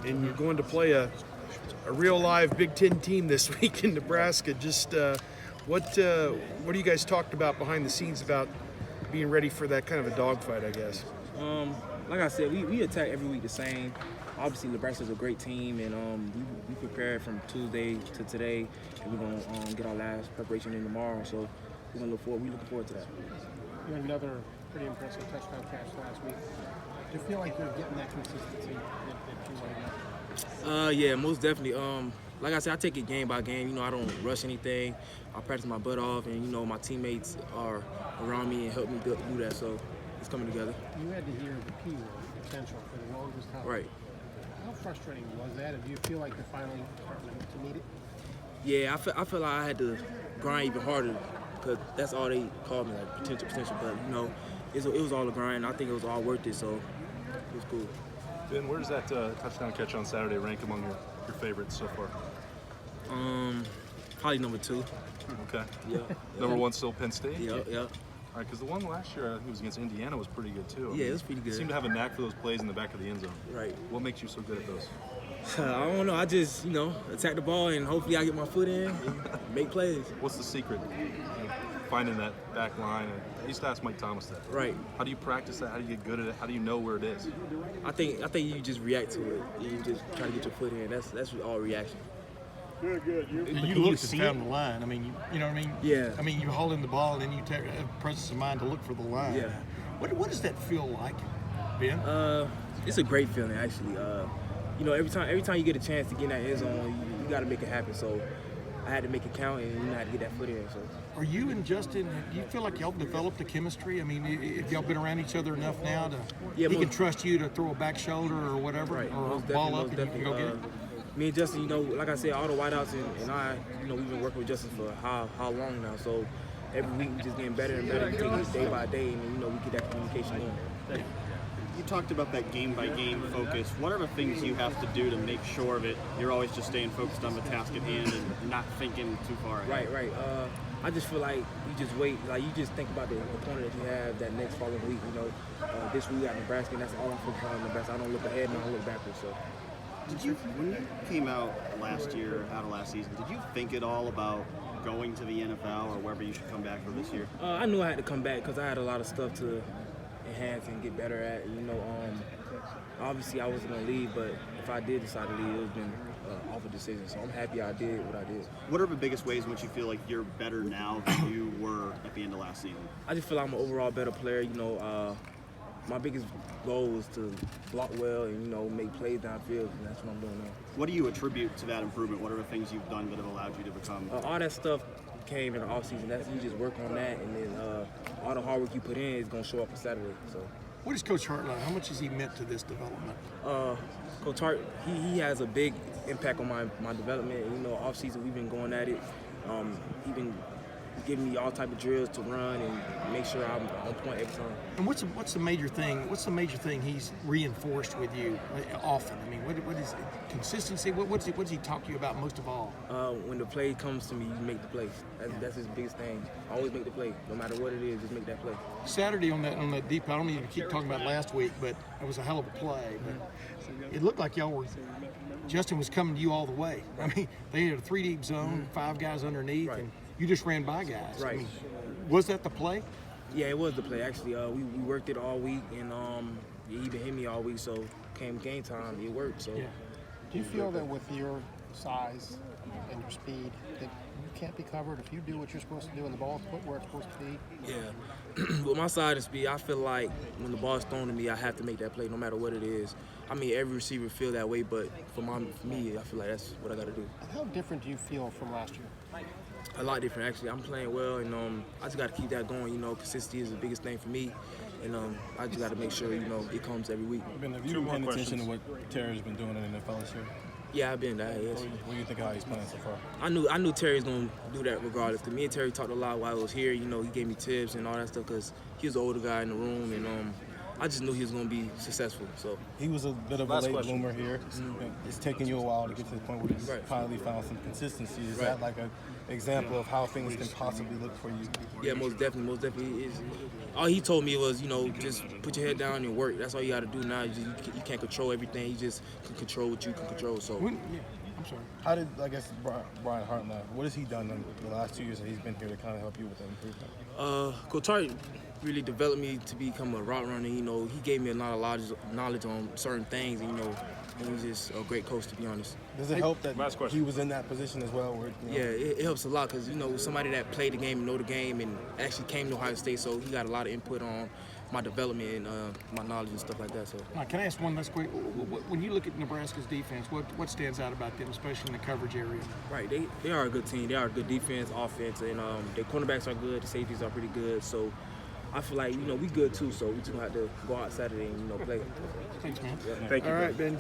and you're going to play a real live Big Ten team this week in Nebraska. Just what do you guys talked about behind the scenes about being ready for that kind of a dogfight, I guess? Like I said, we attack every week the same. Obviously, Nebraska's a great team, and we prepared from Tuesday to today, and we're gonna get our last preparation in tomorrow. So we're looking forward to that. You had another pretty impressive touchdown catch last week. Do you feel like you're getting that consistency that you want? Yeah, most definitely. Like I said, I take it game by game. You know, I don't rush anything. I practice my butt off, and you know, my teammates are around me and help me do that. So it's coming together. You had to hear the P word, potential, for the longest time. Right. How frustrating was that? And do you feel like you're finally starting to meet it? Yeah, I feel like I had to grind even harder because that's all they called me, like potential. But you know, it was all a grind. I think it was all worth it, so it was cool. Ben, where does that touchdown catch on Saturday rank among your favorites so far? Probably number 2. Okay. Yeah. Number 1 still Penn State? Yeah. All right, because the one last year, I think it was against Indiana, was pretty good too. Yeah, it was pretty good. You seem to have a knack for those plays in the back of the end zone. Right. What makes you so good at those? I don't know. I just, attack the ball and hopefully I get my foot in and make plays. What's the secret? Finding that back line. I used to ask Mike Thomas that. Right. How do you practice that? How do you get good at it? How do you know where it is? I think you just react to it. You just try to get your foot in. That's all reaction. Good. You look to down the line. I mean, you know what I mean? Yeah. I mean, you hold in the ball and then you have presence of mind to look for the line. Yeah. What does that feel like, Ben? It's a great feeling actually. Every time you get a chance to get in that end zone, you got to make it happen. So I had to make it count, and you know how to get that foot in. So. Are you and Justin? Do you feel like y'all developed a chemistry? I mean, have y'all been around each other enough now to he can trust you to throw a back shoulder or whatever, right. or a ball up and you can go get it? Me and Justin, like I said, all the wideouts and I, we've been working with Justin for how long now. So every week we just getting better and better. We take it day by day, and we get that communication going. You talked about that game-by-game focus. What are the things you have to do to make sure that you're always just staying focused on the task at hand and not thinking too far ahead? Right. I just feel like you just wait. Like, you just think about the opponent that you have that next following week. This week we got Nebraska, and that's all I'm focused on Nebraska. I don't look ahead and I don't look backwards. So. When you came out of last season, did you think at all about going to the NFL or wherever you should come back for this year? I knew I had to come back because I had a lot of stuff to enhance and get better at. Obviously I wasn't going to leave, but if I did decide to leave, it would have been an awful decision. So I'm happy I did what I did. What are the biggest ways in which you feel like you're better now than you were at the end of last season? I just feel like I'm an overall better player. My biggest goal was to block well and, make plays downfield, and that's what I'm doing now. What do you attribute to that improvement? What are the things you've done that have allowed you to become? All that stuff came in the offseason. You just work on that, and then all the hard work you put in is going to show up on Saturday. So. What is Coach Hartline? How much has he meant to this development? Coach Hart, he has a big impact on my development. Offseason we've been going at it. He's been giving me all type of drills to run and make sure I'm on point every time. And what's the major thing? What's the major thing he's reinforced with you often? I mean, what is it? Consistency? What does he talk to you about most of all? When the play comes to me, you make the play. That's his biggest thing. Always make the play, no matter what it is. Just make that play. Saturday on that deep, I don't even keep talking about last week, but it was a hell of a play. But it looked like Justin was coming to you all the way. I mean, they had a 3 deep zone, 5 guys underneath, right. And you just ran by guys. Right. I mean, was that the play? Yeah, it was the play. Actually, we worked it all week, and he been hitting me all week. So came game time, it worked. So. Yeah. Do you feel that with your size and your speed that you can't be covered if you do what you're supposed to do and the ball's put where it's supposed to be? Yeah. With my size and speed, I feel like when the ball's thrown to me, I have to make that play no matter what it is. I mean, every receiver feel that way, but for me, I feel like that's what I got to do. And how different do you feel from last year? A lot different, actually. I'm playing well, and I just got to keep that going. Consistency is the biggest thing for me, and I just got to make sure, it comes every week. Ben, have you been paying attention to what Terry's been doing in the NFL this year? Yeah, I've been that, yes. What do you think of how he's playing so far? I knew Terry was going to do that regardless, because me and Terry talked a lot while I was here. He gave me tips and all that stuff because he was the older guy in the room, and I just knew he was going to be successful. So He was a bit of a Last late question. bloomer here. It's taken you a while to get to the point where you Right. finally found some consistency. Is Right. that like an example of how things can possibly look for you? yeah, most definitely is. All he told me was, just put your head down and work. That's all you got to do now. You can't control everything. You just can control what you can control. So. I'm sorry. How did, I guess, Brian Hartline, what has he done in the last 2 years that he's been here to kind of help you with that improvement? Coach really developed me to become a route runner. He gave me a lot of knowledge on certain things. And he's just a great coach, to be honest. Does it help that Last question. he was in that position as well? Where, Yeah, it helps a lot because, somebody that played the game, know the game, and actually came to Ohio State, so he got a lot of input on my development and my knowledge and stuff like that. So. Now, can I ask one last quick? When you look at Nebraska's defense, what stands out about them, especially in the coverage area? Right, they are a good team. They are a good defense, offense, and their cornerbacks are good. The safeties are pretty good. So I feel like we good too. So we just gonna have to go out Saturday and play. Thanks, man. Thank you. All right, Ben.